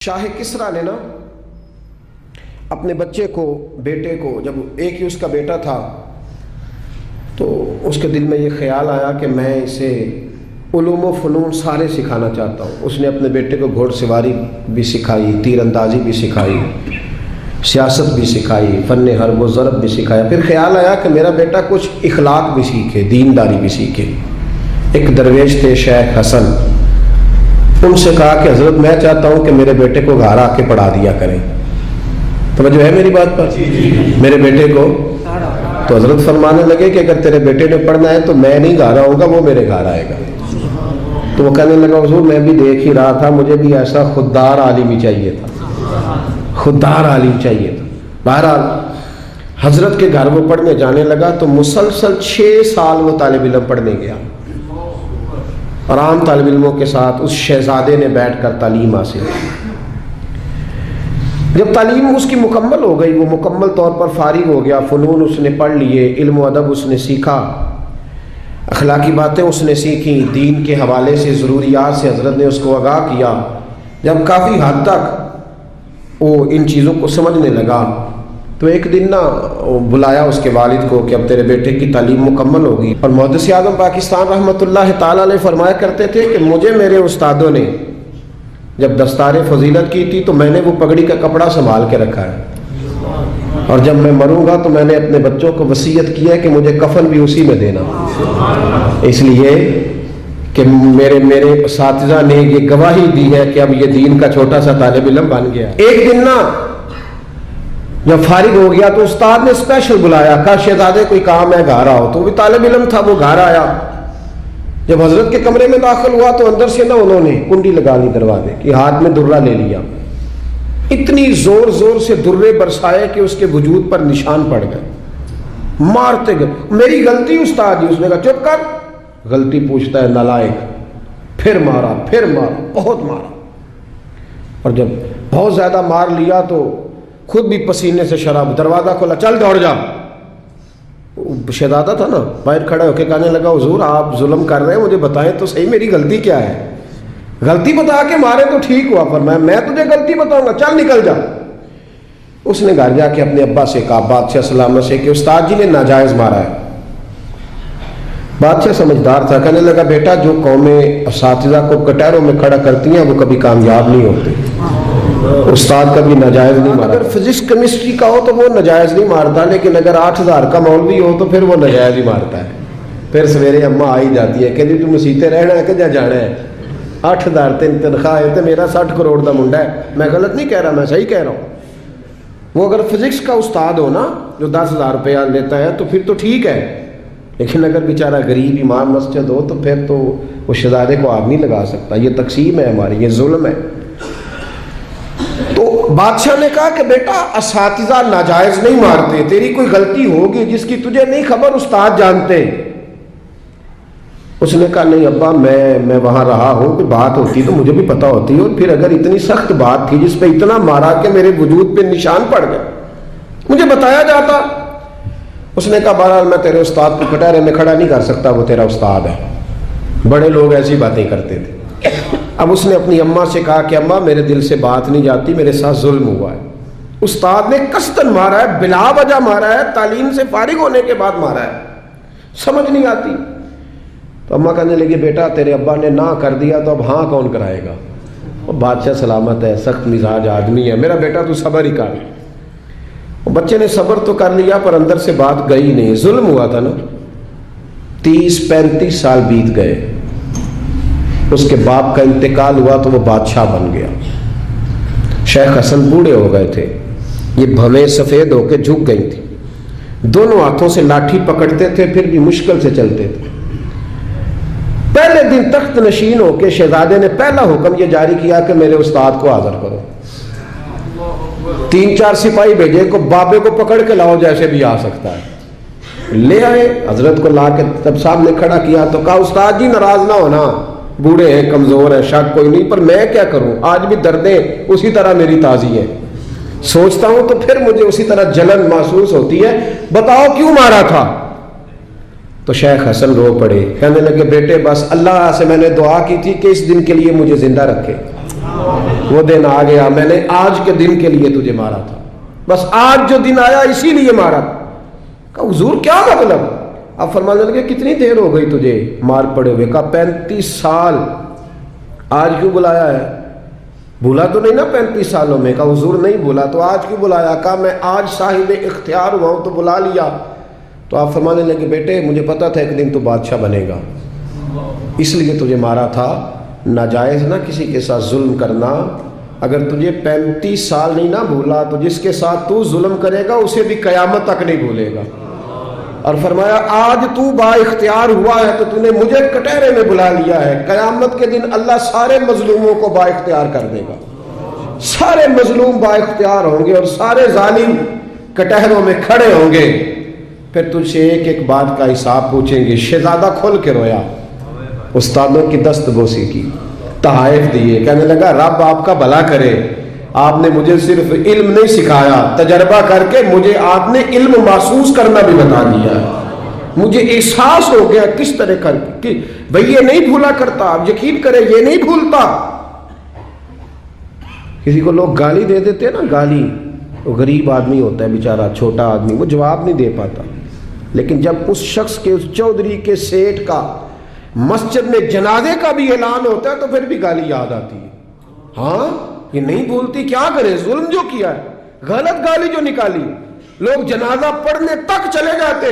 شاہ کسریٰ نے نا اپنے بچے کو، بیٹے کو، جب ایک ہی اس کا بیٹا تھا تو اس کے دل میں یہ خیال آیا کہ میں اسے علوم و فنون سارے سکھانا چاہتا ہوں۔ اس نے اپنے بیٹے کو گھوڑ سواری بھی سکھائی، تیر اندازی بھی سکھائی، سیاست بھی سکھائی، فن حرب و ضرب بھی سکھایا۔ پھر خیال آیا کہ میرا بیٹا کچھ اخلاق بھی سیکھے، دینداری بھی سیکھے۔ ایک درویش تھے شیخ حسن، ان سے کہا کہ حضرت میں چاہتا ہوں کہ میرے بیٹے کو گھر آ کے پڑھا دیا کریں۔ توجہ ہے میری بات پر؟ میرے بیٹے کو تو حضرت فرمانے لگے کہ اگر تیرے بیٹے نے پڑھنا ہے تو میں نہیں گھر آؤں گا، وہ میرے گھر آئے گا۔ تو وہ کہنے لگا حضور میں بھی دیکھ ہی رہا تھا، مجھے بھی ایسا خوددار عالم ہی چاہیے تھا، خوددار عالم چاہیے تھا۔ بہرحال حضرت کے گھر وہ پڑھنے جانے لگا تو مسلسل 6 سال وہ طالب علم پڑھنے گیا، اور عام طالب علموں کے ساتھ اس شہزادے نے بیٹھ کر تعلیم حاصل کی۔ جب تعلیم اس کی مکمل ہو گئی، وہ مکمل طور پر فارغ ہو گیا، فنون اس نے پڑھ لیے، علم و ادب اس نے سیکھا، اخلاقی باتیں اس نے سیکھیں، دین کے حوالے سے ضروریات سے حضرت نے اس کو آگاہ کیا۔ جب کافی حد تک وہ ان چیزوں کو سمجھنے لگا تو ایک دن نا بلایا اس کے والد کو کہ اب تیرے بیٹے کی تعلیم مکمل ہوگی۔ اور محدث اعظم پاکستان رحمۃ اللہ تعالیٰ علیہ فرمایا کرتے تھے کہ مجھے میرے استادوں نے جب دستار فضیلت کی تھی تو میں نے وہ پگڑی کا کپڑا سنبھال کے رکھا ہے، اور جب میں مروں گا تو میں نے اپنے بچوں کو وصیت کی ہے کہ مجھے کفن بھی اسی میں دینا، اس لیے کہ میرے اساتذہ نے یہ گواہی دی ہے کہ اب یہ دین کا چھوٹا سا طالب علم بن گیا۔ ایک دن نا جب فارغ ہو گیا تو استاد نے اسپیشل بلایا، کہا شہزادے کوئی کام ہے گھر آؤ۔ تو وہ طالب علم تھا، وہ گھر آیا۔ جب حضرت کے کمرے میں داخل ہوا تو اندر سے نا انہوں نے کنڈی لگا لی دروازے کی، ہاتھ میں درہ لے لیا، اتنی زور زور سے درے برسائے کہ اس کے وجود پر نشان پڑ گئے، مارتے گئے۔ میری غلطی استاد جی۔ اس نے کہا چپ کر، غلطی پوچھتا ہے نالائق۔ پھر مارا، پھر مارا، بہت مارا، اور جب بہت زیادہ مار لیا تو خود بھی پسینے سے شراب، دروازہ کھولا، چل دوڑ جا۔ شہزادہ تھا نا، باہر کھڑا ہو کے کہنے لگا حضور آپ ظلم کر رہے ہیں، مجھے بتائیں تو صحیح میری غلطی کیا ہے؟ غلطی بتا کے مارے تو ٹھیک ہوا، فرمایا میں تجھے غلطی بتاؤں گا، چل نکل جا۔ اس نے گھر جا کے اپنے ابا سے کہا، بادشاہ سلامت سے، کہ استاد جی نے ناجائز مارا ہے۔ بادشاہ سمجھدار تھا، کہنے لگا بیٹا جو قومیں اساتذہ کو کٹہروں میں کھڑا کرتی ہیں وہ کبھی کامیاب نہیں ہوتی، استاد کبھی ناجائز نہیں مارا۔ اگر فزکس کیمسٹری کا ہو تو وہ ناجائز نہیں مارتا، لیکن اگر 8000 کا مولوی ہو تو پھر وہ ناجائز ہی مارتا ہے۔ پھر سویرے اماں آئی جاتی ہے، کہتی تم مسیتے رہنا ہے کہ جا جانا ہے؟ 8000 تنخواہ ہے تو میرا 60 کروڑ کا منڈا ہے، میں غلط نہیں کہہ رہا، میں صحیح کہہ رہا ہوں۔ وہ اگر فزکس کا استاد ہو نا جو 10,000 روپیہ لیتا ہے تو پھر تو ٹھیک ہے، لیکن اگر بیچارہ غریب امام مسجد ہو تو پھر تو وہ شہزادے کو آگ نہیں لگا سکتا۔ یہ تقسیم ہے ہماری، یہ ظلم ہے۔ تو بادشاہ نے کہا کہ بیٹا اساتذہ ناجائز نہیں مارتے، تیری کوئی غلطی ہوگی جس کی تجھے نہیں خبر، استاد جانتے۔ اس نے کہا نہیں ابا میں وہاں رہا ہوں، کوئی بات ہوتی تو مجھے بھی پتہ ہوتی، اور پھر اگر اتنی سخت بات تھی جس پہ اتنا مارا کہ میرے وجود پہ نشان پڑ گئے، مجھے بتایا جاتا۔ اس نے کہا بہرحال میں تیرے استاد کو کٹہرے میں کھڑا نہیں کر سکتا، وہ تیرا استاد ہے، بڑے لوگ ایسی باتیں کرتے تھے۔ اب اس نے اپنی اماں سے کہا کہ اماں میرے دل سے بات نہیں جاتی، میرے ساتھ ظلم ہوا ہے، استاد نے قصداً مارا ہے، بلا وجہ مارا ہے، تعلیم سے فارغ ہونے کے بعد مارا ہے، سمجھ نہیں آتی۔ تو اماں کہنے لگی بیٹا تیرے ابا نے نہ کر دیا تو اب ہاں کون کرائے گا؟ اور بادشاہ سلامت ہے، سخت مزاج آدمی ہے، میرا بیٹا تو صبر ہی کر۔ بچے نے صبر تو کر لیا پر اندر سے بات گئی نہیں، ظلم ہوا تھا نا۔ 30-35 سال بیت گئے، اس کے باپ کا انتقال ہوا تو وہ بادشاہ بن گیا۔ شیخ حسن بوڑھے ہو گئے تھے، یہ بھویں سفید ہو کے جھک گئی تھی، دونوں ہاتھوں سے لاٹھی پکڑتے تھے پھر بھی مشکل سے چلتے تھے۔ پہلے دن تخت نشین ہو کے شہزادے نے پہلا حکم یہ جاری کیا کہ میرے استاد کو حاضر کرو۔ 3-4 سپاہی بھیجے کو بابے کو پکڑ کے لاؤ، جیسے بھی آ سکتا ہے۔ لے آئے، حضرت کو لا کے تب سامنے کھڑا کیا تو کہا استاد جی ناراض نہ ہونا، بوڑھے ہیں، کمزور ہیں، شک کوئی نہیں، پر میں کیا کروں، آج بھی دردیں اسی طرح میری تازی ہیں، سوچتا ہوں تو پھر مجھے اسی طرح جلن محسوس ہوتی ہے، بتاؤ کیوں مارا تھا؟ تو شیخ حسن رو پڑے، کہنے لگے بیٹے بس اللہ سے میں نے دعا کی تھی کہ اس دن کے لیے مجھے زندہ رکھے، وہ دن آ گیا، میں نے آج کے دن کے لیے تجھے مارا تھا، بس آج جو دن آیا اسی لیے مارا۔ کہا حضور کیا مطلب؟ اب فرمانے لگے کتنی دیر ہو گئی تجھے مار پڑے ہوئے؟ کہا 35 سال۔ آج کیوں بلایا ہے؟ بھولا تو نہیں نا 35 سالوں میں؟ کہا حضور نہیں بھولا، تو آج کیوں بلایا؟ کہا میں آج صاحب اختیار ہوا ہوں تو بلا لیا۔ تو آپ فرمانے لگے بیٹے مجھے پتا تھا ایک دن تو بادشاہ بنے گا، اس لیے تجھے مارا تھا۔ ناجائز نہ کسی کے ساتھ ظلم کرنا۔ اگر تجھے 35 سال نہیں نہ بھولا تو جس کے ساتھ تو ظلم کرے گا اسے بھی قیامت تک نہیں بھولے گا۔ اور فرمایا آج تو با اختیار ہوا ہے تو تو نے مجھے کٹہرے میں بلا لیا ہے، قیامت کے دن اللہ سارے مظلوموں کو با اختیار کر دے گا، سارے مظلوم با اختیار ہوں گے اور سارے ظالم کٹہروں میں کھڑے ہوں گے۔ پھر تجھ سے ایک ایک بات کا حساب پوچھیں گے۔ شہزادہ کھل کے رویا، استادوں کی دست بوسی کی، تحائف دیے، کہنے لگا رب آپ کا بھلا کرے، آپ نے مجھے صرف علم نہیں سکھایا، تجربہ کر کے مجھے آپ نے علم محسوس کرنا بھی بتا دیا ہے۔ مجھے احساس ہو گیا کس طرح کر کہ بھئی یہ نہیں بھولا کرتا، آپ یقین کریں یہ نہیں بھولتا۔ کسی کو لوگ گالی دے دیتے ہیں نا، گالی، وہ غریب آدمی ہوتا ہے بیچارہ، چھوٹا آدمی، وہ جواب نہیں دے پاتا، لیکن جب اس شخص کے، اس چودھری کے، سیٹ کا مسجد میں جنازے کا بھی اعلان ہوتا ہے تو پھر بھی گالی یاد آتی ہے۔ ہاں یہ نہیں بھولتی، کیا کرے، ظلم جو کیا ہے، غلط گالی جو نکالی، لوگ جنازہ پڑھنے تک چلے جاتے